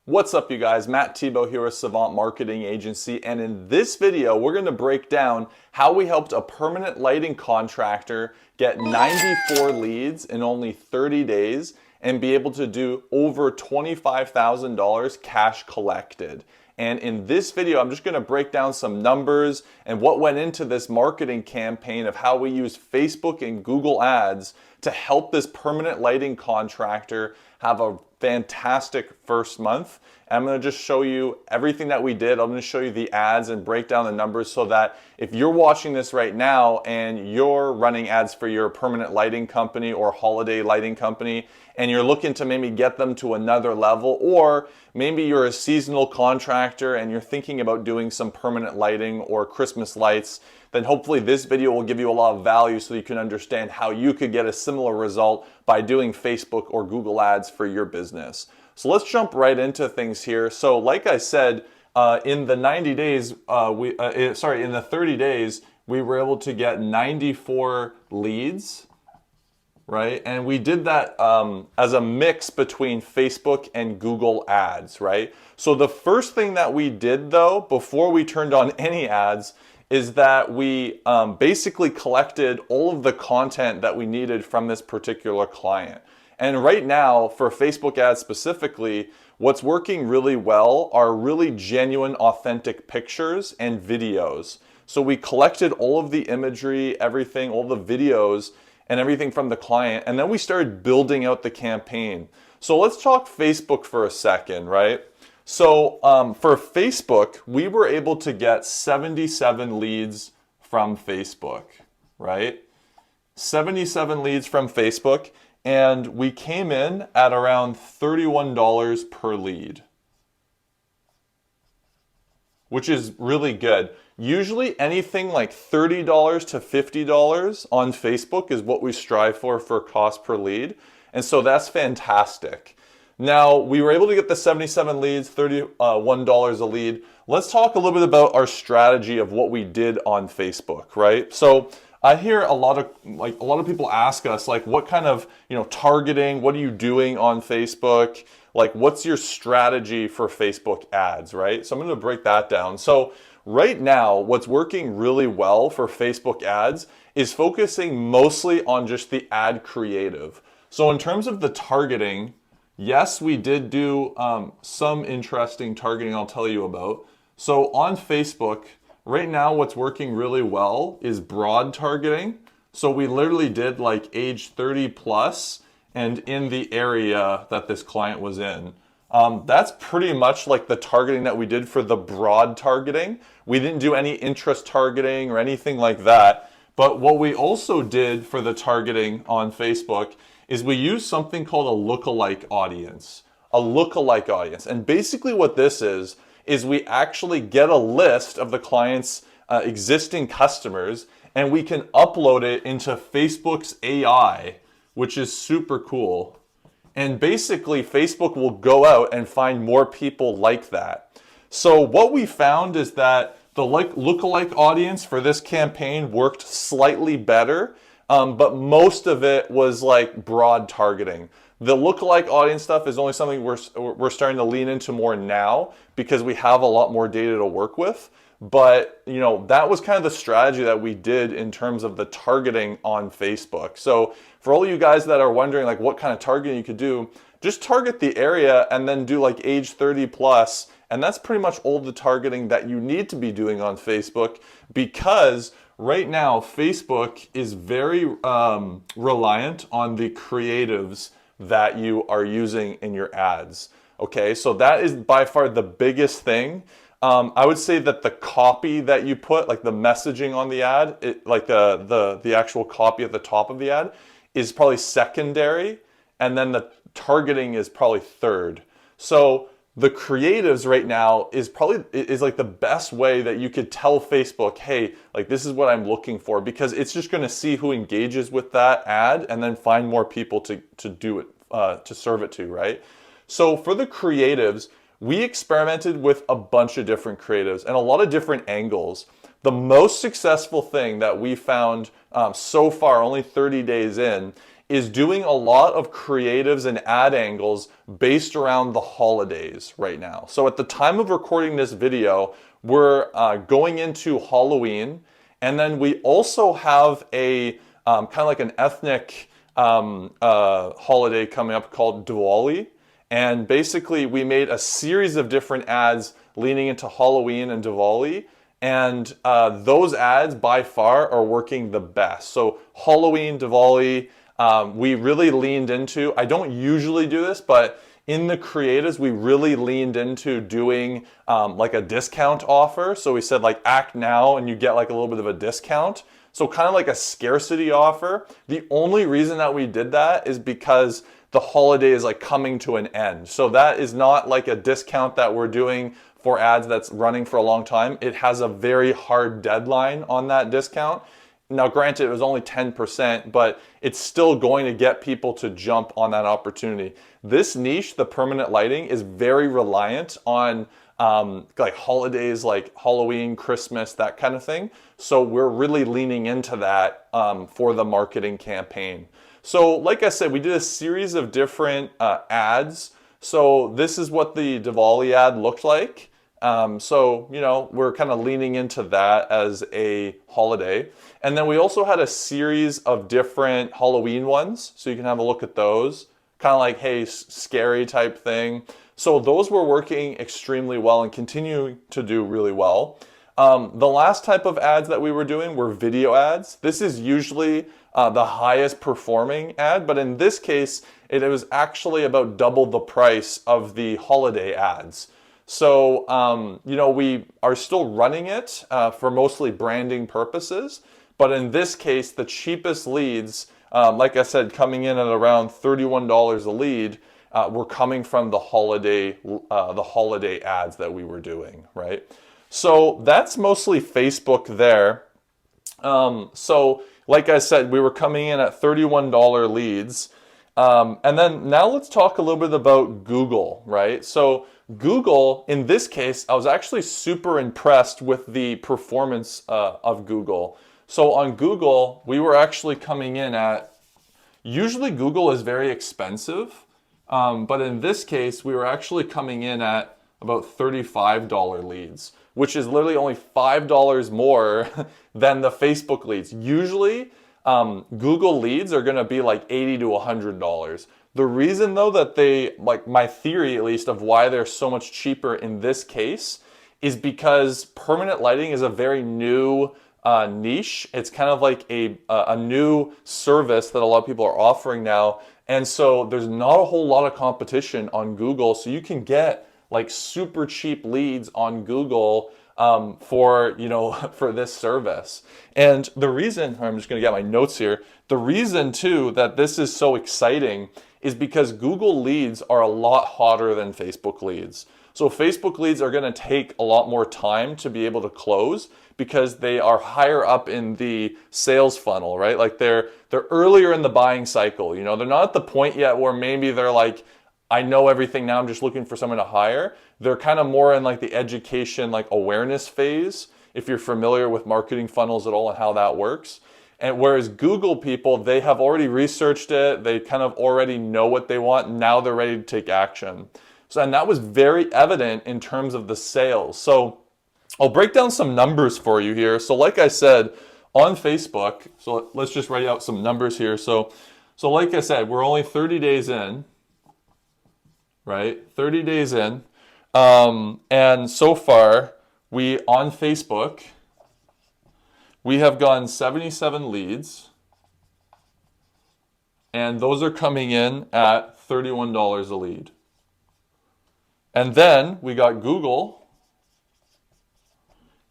What's up, you guys? Matt Thibeau here with Savant Marketing Agency, and in this video we're going to break down how we helped a permanent lighting contractor get 94 leads in only 30 days and be able to do over $25,000 cash collected. And in this video, I'm just going to break down some numbers and what went into this marketing campaign of how we use Facebook and Google Ads to help this permanent lighting contractor have a fantastic first month. And I'm going to just show you everything that we did. I'm going to show you the ads and break down the numbers so that if you're watching this right now and you're running ads for your permanent lighting company or holiday lighting company and you're looking to maybe get them to another level, or maybe you're a seasonal contractor and you're thinking about doing some permanent lighting or Christmas lights, then hopefully this video will give you a lot of value so you can understand how you could get a similar result by doing Facebook or Google Ads for your business. So let's jump right into things here. So like I said, in the 90 days, in the 30 days, we were able to get 94 leads, right? And we did that as a mix between Facebook and Google Ads, right? So the first thing that we did though, before we turned on any ads, is that we basically collected all of the content that we needed from this particular client. And right now, for Facebook ads specifically, what's working really well are really genuine, authentic pictures and videos. So we collected all of the imagery, everything, all the videos and everything from the client, and then we started building out the campaign. So let's talk Facebook for a second, right? So for Facebook, we were able to get 77 leads from Facebook, right? 77 leads from Facebook, and we came in at around $31 per lead, which is really good. Usually anything like $30 to $50 on Facebook is what we strive for cost per lead, and so that's fantastic. Now, we were able to get the 77 leads, $31 a lead. Let's talk a little bit about our strategy of what we did on Facebook, right? So I hear a lot of people ask us, like, what kind of, targeting, what are you doing on Facebook? Like, what's your strategy for Facebook ads, right? So I'm going to break that down. So right now, what's working really well for Facebook ads is focusing mostly on just the ad creative. So in terms of the targeting, yes, we did do some interesting targeting I'll tell you about. So on Facebook, right now what's working really well is broad targeting. So we literally did like age 30 plus and in the area that this client was in. That's pretty much like the targeting that we did for the broad targeting. We didn't do any interest targeting or anything like that. But what we also did for the targeting on Facebook is we use something called a lookalike audience. A lookalike audience. And basically what this is we actually get a list of the client's existing customers and we can upload it into Facebook's AI, which is super cool. And basically Facebook will go out and find more people like that. So what we found is that the lookalike audience for this campaign worked slightly better. But most of it was like broad targeting. The lookalike audience stuff is only something we're starting to lean into more now because we have a lot more data to work with. But that was kind of the strategy that we did in terms of the targeting on Facebook. So for all you guys that are wondering like what kind of targeting you could do, just target the area and then do like age 30 plus. And that's pretty much all the targeting that you need to be doing on Facebook, because right now, Facebook is very reliant on the creatives that you are using in your ads. Okay, so that is by far the biggest thing. I would say that the copy that you put, like the messaging on the ad, like the actual copy at the top of the ad, is probably secondary, and then the targeting is probably third. So the creatives right now is like the best way that you could tell Facebook, hey, like this is what I'm looking for, because it's just going to see who engages with that ad and then find more people to do it, to serve it to, right? So for the creatives, we experimented with a bunch of different creatives and a lot of different angles. The most successful thing that we found so far, only 30 days in, is doing a lot of creatives and ad angles based around the holidays right now. So at the time of recording this video, we're going into Halloween, and then we also have a kind of like an ethnic holiday coming up called Diwali. And basically we made a series of different ads leaning into Halloween and Diwali. And those ads by far are working the best. So Halloween, Diwali, we really leaned into. I don't usually do this, but in the creatives, we really leaned into doing like a discount offer. So we said like act now and you get like a little bit of a discount. So kind of like a scarcity offer. The only reason that we did that is because the holiday is like coming to an end. So that is not like a discount that we're doing for ads that's running for a long time. It has a very hard deadline on that discount. Now, granted, it was only 10%, but it's still going to get people to jump on that opportunity. This niche, the permanent lighting, is very reliant on like holidays like Halloween, Christmas, that kind of thing. So we're really leaning into that for the marketing campaign. So like I said, we did a series of different ads. So this is what the Diwali ad looked like. So, you know, we're kind of leaning into that as a holiday. And then we also had a series of different Halloween ones. So you can have a look at those. Kind of like, hey, scary type thing. So those were working extremely well and continuing to do really well. The last type of ads that we were doing were video ads. This is usually the highest performing ad, but in this case, it was actually about double the price of the holiday ads. So, you know, we are still running it for mostly branding purposes, but in this case, the cheapest leads, like I said, coming in at around $31 a lead, were coming from the holiday ads that we were doing, right? So that's mostly Facebook there. So like I said, we were coming in at $31 leads. And then now let's talk a little bit about Google, right? So Google, in this case, I was actually super impressed with the performance of Google. So on Google, we were actually coming in at, usually Google is very expensive, but in this case, we were actually coming in at about $35 leads, which is literally only $5 more than the Facebook leads. Usually, Google leads are gonna be like $80 to $100. The reason though that they, like my theory at least of why they're so much cheaper in this case is because permanent lighting is a very new niche. It's kind of like a new service that a lot of people are offering now. And so there's not a whole lot of competition on Google. So you can get like super cheap leads on Google for, you know, for this service. And the reason, I'm just going to get my notes here. The reason too that this is so exciting is because Google leads are a lot hotter than Facebook leads. So Facebook leads are going to take a lot more time to be able to close because they are higher up in the sales funnel, right? Like they're earlier in the buying cycle. You know, they're not at the point yet where maybe they're like, I know everything now, I'm just looking for someone to hire. They're kind of more in like the education, like awareness phase, if you're familiar with marketing funnels at all and how that works. And whereas Google people, they have already researched it, they kind of already know what they want, now they're ready to take action. So, and that was very evident in terms of the sales. So I'll break down some numbers for you here. So like I said, on Facebook, so let's just write out some numbers here. So like I said, we're only 30 days in, right? 30 days in. And so far, on Facebook, we have gotten 77 leads, and those are coming in at $31 a lead. And then we got Google,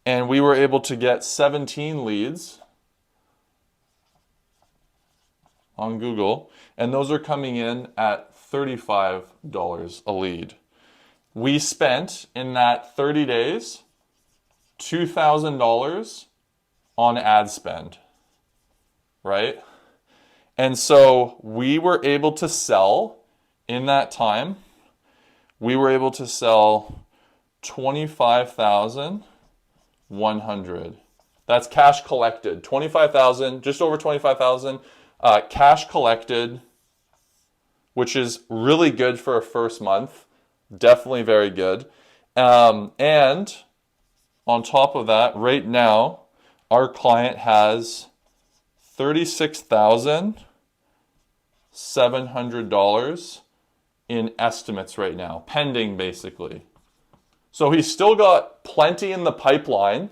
and we were able to get 17 leads on Google, and those are coming in at $35 a lead. We spent in that 30 days $2,000 on ad spend, right? And so we were able to sell in that time, we were able to sell 25,100. That's cash collected. 25,000, just over 25,000 Cash collected, which is really good for a first month. Definitely very good. And on top of that, right now, our client has $36,700 in estimates right now, pending basically. So he's still got plenty in the pipeline,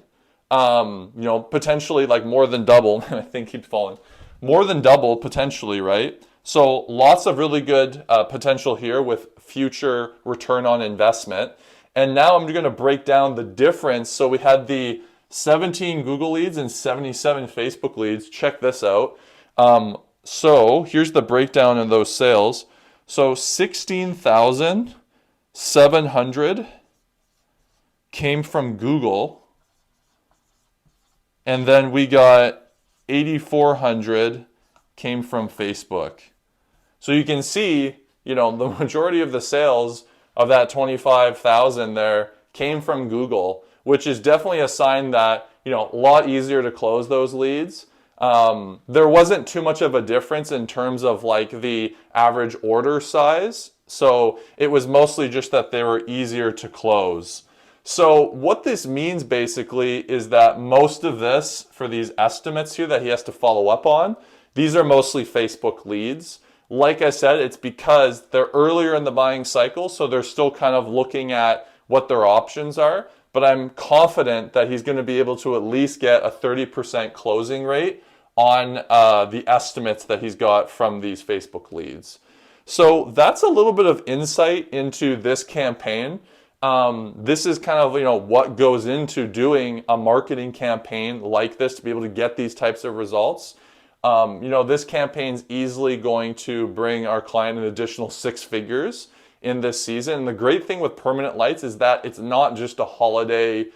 potentially like more than double. I think keeps falling. More than double potentially, right? So lots of really good potential here with future return on investment. And now I'm going to break down the difference. So we had the 17 Google leads and 77 Facebook leads. Check this out. So here's the breakdown of those sales. So 16,700 came from Google. And then we got 8,400 came from Facebook. So you can see, the majority of the sales of that 25,000 there came from Google, which is definitely a sign that, a lot easier to close those leads. There wasn't too much of a difference in terms of like the average order size. So it was mostly just that they were easier to close. So what this means basically is that most of this for these estimates here that he has to follow up on, these are mostly Facebook leads. Like I said, it's because they're earlier in the buying cycle, so they're still kind of looking at what their options are. But I'm confident that he's going to be able to at least get a 30% closing rate on the estimates that he's got from these Facebook leads. So that's a little bit of insight into this campaign. This is kind of, what goes into doing a marketing campaign like this to be able to get these types of results. This campaign's easily going to bring our client an additional 6 figures in this season. And the great thing with permanent lights is that it's not just a holiday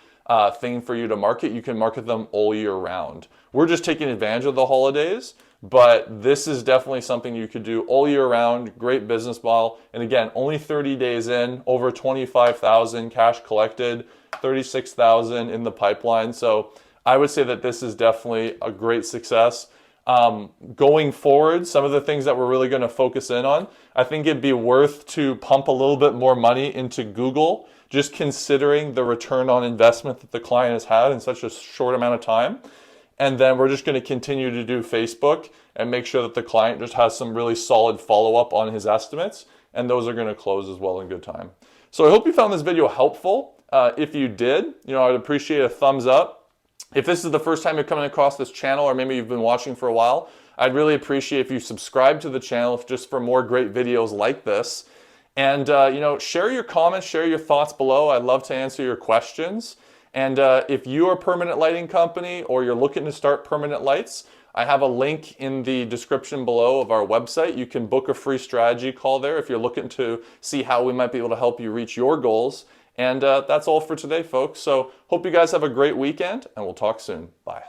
thing for you to market. You can market them all year round. We're just taking advantage of the holidays, but this is definitely something you could do all year round. Great business model. And again, only 30 days in, over 25,000 cash collected, 36,000 in the pipeline. So I would say that this is definitely a great success. Going forward, some of the things that we're really going to focus in on, I think it'd be worth to pump a little bit more money into Google, just considering the return on investment that the client has had in such a short amount of time. And then we're just going to continue to do Facebook and make sure that the client just has some really solid follow-up on his estimates. And those are going to close as well in good time. So I hope you found this video helpful. If you did, I'd appreciate a thumbs up. If this is the first time you're coming across this channel, or maybe you've been watching for a while, I'd really appreciate if you subscribe to the channel just for more great videos like this. And, share your comments, share your thoughts below. I'd love to answer your questions. And if you're a permanent lighting company or you're looking to start permanent lights, I have a link in the description below of our website. You can book a free strategy call there if you're looking to see how we might be able to help you reach your goals. And that's all for today, folks. So hope you guys have a great weekend, and we'll talk soon. Bye.